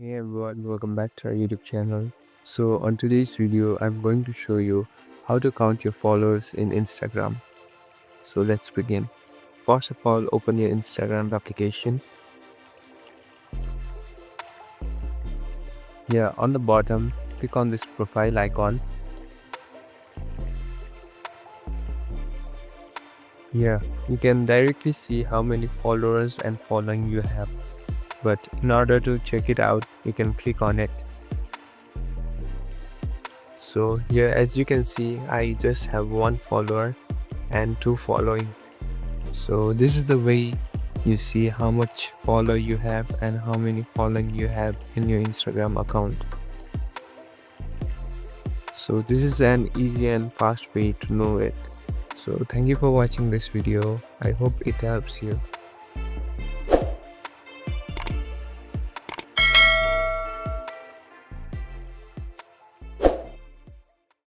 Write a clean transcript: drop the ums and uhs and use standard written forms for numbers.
Hey everyone, welcome back to our YouTube channel. So on today's video, I'm going to show you how to count your followers in Instagram. So let's begin. First of all, open your Instagram application. Here on the bottom, click on this profile icon. Here, you can directly see how many followers and following you have. But in order to check it out, you can click on it. So here, as you can see, I just have one follower and two following. So this is the way you see how much follow you have and how many following you have in your Instagram account. So this is an easy and fast way to know it. So thank you for watching this video. I hope it helps you.